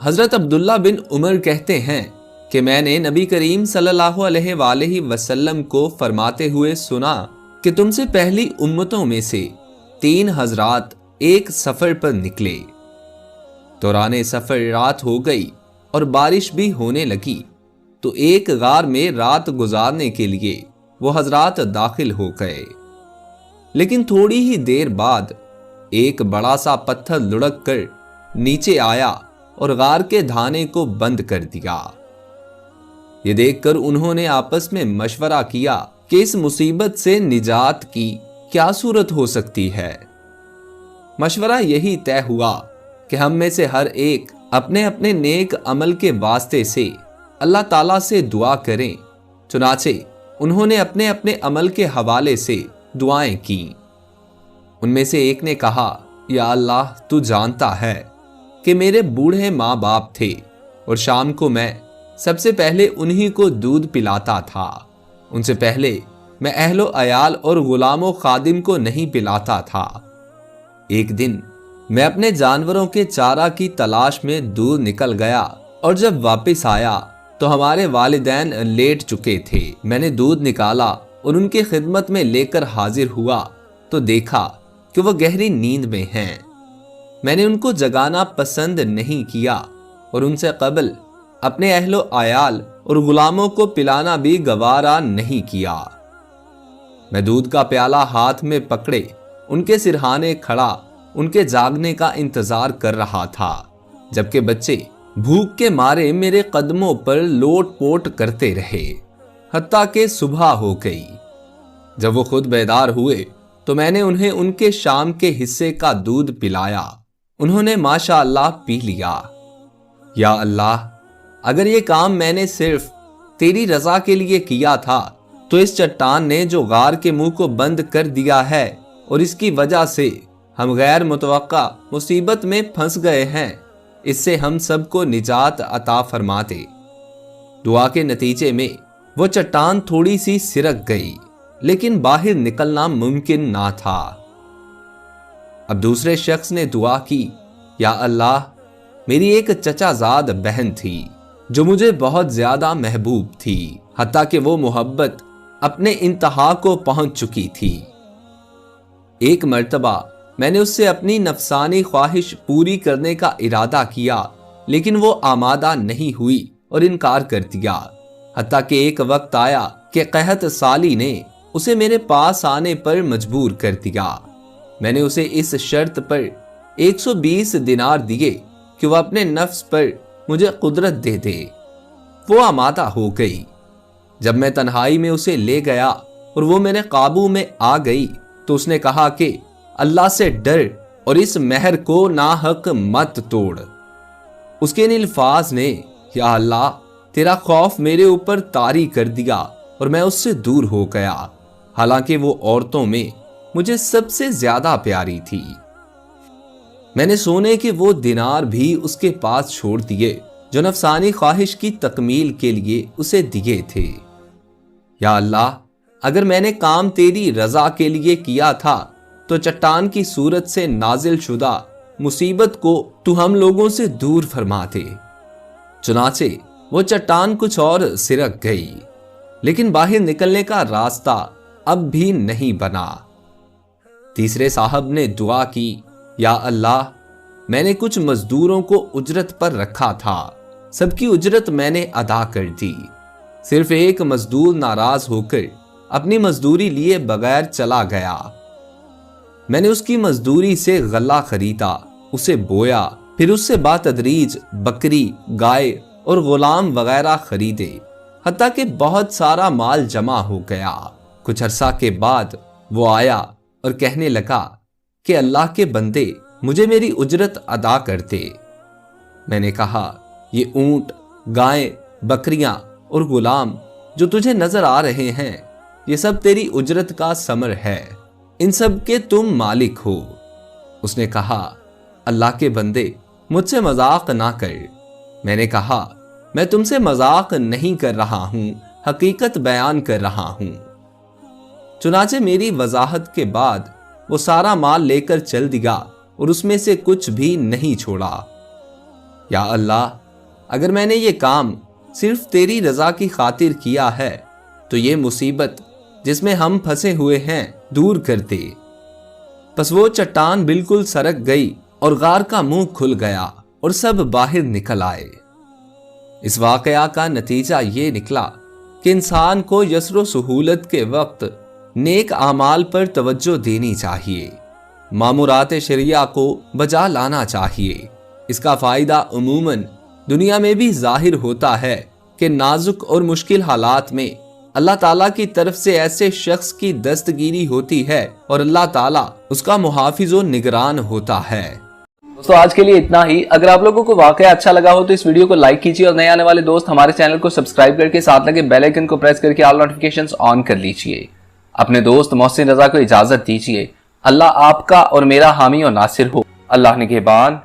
حضرت عبداللہ بن عمر کہتے ہیں کہ میں نے نبی کریم صلی اللہ علیہ وآلہ وسلم کو فرماتے ہوئے سنا کہ تم سے پہلی امتوں میں سے 3 حضرات ایک سفر پر نکلے۔ دوران سفر رات ہو گئی اور بارش بھی ہونے لگی تو ایک غار میں رات گزارنے کے لیے وہ حضرات داخل ہو گئے، لیکن تھوڑی ہی دیر بعد ایک بڑا سا پتھر لڑک کر نیچے آیا اور غار کے دھانے کو بند کر دیا۔ یہ دیکھ کر انہوں نے آپس میں مشورہ کیا کہ اس مصیبت سے نجات کی کیا صورت ہو سکتی ہے۔ مشورہ یہی طے ہوا کہ ہم میں سے ہر ایک اپنے اپنے نیک عمل کے واسطے سے اللہ تعالیٰ سے دعا کریں۔ چنانچہ انہوں نے اپنے اپنے عمل کے حوالے سے دعائیں کیں۔ ان میں سے ایک نے کہا، یا اللہ تو جانتا ہے کہ میرے بوڑھے ماں باپ تھے اور شام کو میں سب سے پہلے انہی کو دودھ پلاتا تھا، ان سے پہلے میں اہل و عیال اور غلام و خادم کو نہیں پلاتا تھا۔ ایک دن میں اپنے جانوروں کے چارہ کی تلاش میں دور نکل گیا اور جب واپس آیا تو ہمارے والدین لیٹ چکے تھے۔ میں نے دودھ نکالا اور ان کی خدمت میں لے کر حاضر ہوا تو دیکھا کہ وہ گہری نیند میں ہیں۔ میں نے ان کو جگانا پسند نہیں کیا اور ان سے قبل اپنے اہل و عیال اور غلاموں کو پلانا بھی گوارا نہیں کیا۔ میں دودھ کا پیالہ ہاتھ میں پکڑے ان کے سرہانے کھڑا ان کے جاگنے کا انتظار کر رہا تھا، جبکہ بچے بھوک کے مارے میرے قدموں پر لوٹ پوٹ کرتے رہے حتیٰ کہ صبح ہو گئی۔ جب وہ خود بیدار ہوئے تو میں نے انہیں ان کے شام کے حصے کا دودھ پلایا۔ انہوں نے ماشاء اللہ پی لیا۔ یا اللہ، اگر یہ کام میں نے صرف تیری رضا کے لیے کیا تھا تو اس چٹان نے جو غار کے منہ کو بند کر دیا ہے اور اس کی وجہ سے ہم غیر متوقع مصیبت میں پھنس گئے ہیں، اس سے ہم سب کو نجات عطا فرما دے۔ دعا کے نتیجے میں وہ چٹان تھوڑی سی سرک گئی، لیکن باہر نکلنا ممکن نہ تھا۔ اب دوسرے شخص نے دعا کی، یا اللہ، میری ایک چچا زاد بہن تھی جو مجھے بہت زیادہ محبوب تھی، حتیٰ کہ وہ محبت اپنے انتہا کو پہنچ چکی تھی۔ ایک مرتبہ میں نے اس سے اپنی نفسانی خواہش پوری کرنے کا ارادہ کیا، لیکن وہ آمادہ نہیں ہوئی اور انکار کر دیا، حتیٰ کہ ایک وقت آیا کہ قحط سالی نے اسے میرے پاس آنے پر مجبور کر دیا۔ میں نے اسے اس شرط پر 120 دینار دیے کہ وہ اپنے نفس پر مجھے قدرت دے دے۔ وہ آمادہ ہو گئی۔ جب میں تنہائی میں اسے لے گیا اور وہ میرے قابو میں آ گئی تو اس نے کہا کہ اللہ سے ڈر اور اس مہر کو ناحق مت توڑ۔ اس کے ان الفاظ نے یا اللہ تیرا خوف میرے اوپر طاری کر دیا اور میں اس سے دور ہو گیا، حالانکہ وہ عورتوں میں مجھے سب سے زیادہ پیاری تھی۔ میں نے سونے کے وہ دینار بھی اس کے پاس چھوڑ دیے جو نفسانی خواہش کی تکمیل کے لیے اسے دیے تھے۔ یا اللہ، اگر میں نے کام تیری رضا کے لیے کیا تھا تو چٹان کی صورت سے نازل شدہ مصیبت کو تو ہم لوگوں سے دور فرما دے۔ چنانچہ وہ چٹان کچھ اور سرک گئی، لیکن باہر نکلنے کا راستہ اب بھی نہیں بنا۔ تیسرے صاحب نے دعا کی، یا اللہ، میں نے کچھ مزدوروں کو اجرت پر رکھا تھا، سب کی اجرت میں نے ادا کر دی، صرف ایک مزدور ناراض ہو کر اپنی مزدوری لیے بغیر چلا گیا۔ میں نے اس کی مزدوری سے غلہ خریدا، اسے بویا، پھر اس سے بتدریج بکری، گائے اور غلام وغیرہ خریدے، حتیٰ کہ بہت سارا مال جمع ہو گیا۔ کچھ عرصہ کے بعد وہ آیا اور کہنے لگا کہ اللہ کے بندے، مجھے میری اجرت ادا کر دے۔ میں نے کہا، یہ اونٹ، گائیں، بکریاں اور غلام جو تجھے نظر آ رہے ہیں، یہ سب تیری اجرت کا ثمر ہے، ان سب کے تم مالک ہو۔ اس نے کہا، اللہ کے بندے، مجھ سے مذاق نہ کر۔ میں نے کہا، میں تم سے مذاق نہیں کر رہا ہوں، حقیقت بیان کر رہا ہوں۔ چنانچہ میری وضاحت کے بعد وہ سارا مال لے کر چل دیا اور اس میں سے کچھ بھی نہیں چھوڑا۔ یا اللہ، اگر میں نے یہ کام صرف تیری رضا کی خاطر کیا ہے تو یہ مصیبت جس میں ہم پھنسے ہوئے ہیں دور کر دے۔ پس وہ چٹان بالکل سرک گئی اور غار کا منہ کھل گیا اور سب باہر نکل آئے۔ اس واقعہ کا نتیجہ یہ نکلا کہ انسان کو یسر و سہولت کے وقت نیک اعمال پر توجہ دینی چاہیے، مامورات شریعہ کو بجا لانا چاہیے۔ اس کا فائدہ عموماً دنیا میں بھی ظاہر ہوتا ہے کہ نازک اور مشکل حالات میں اللہ تعالیٰ کی طرف سے ایسے شخص کی دستگیری ہوتی ہے اور اللہ تعالیٰ اس کا محافظ و نگران ہوتا ہے۔ دوستو آج کے لیے اتنا ہی۔ اگر آپ لوگوں کو واقعہ اچھا لگا ہو تو اس ویڈیو کو لائک کیجیے اور نئے آنے والے دوست ہمارے چینل کو سبسکرائب کر کے ساتھ لگے بیل آئیکن کو پریس کر کے آل نوٹیفیکیشنز آن کر لیجیے۔ اپنے دوست محسن رضا کو اجازت دیجیے۔ اللہ آپ کا اور میرا حامی و ناصر ہو۔ اللہ نگہبان۔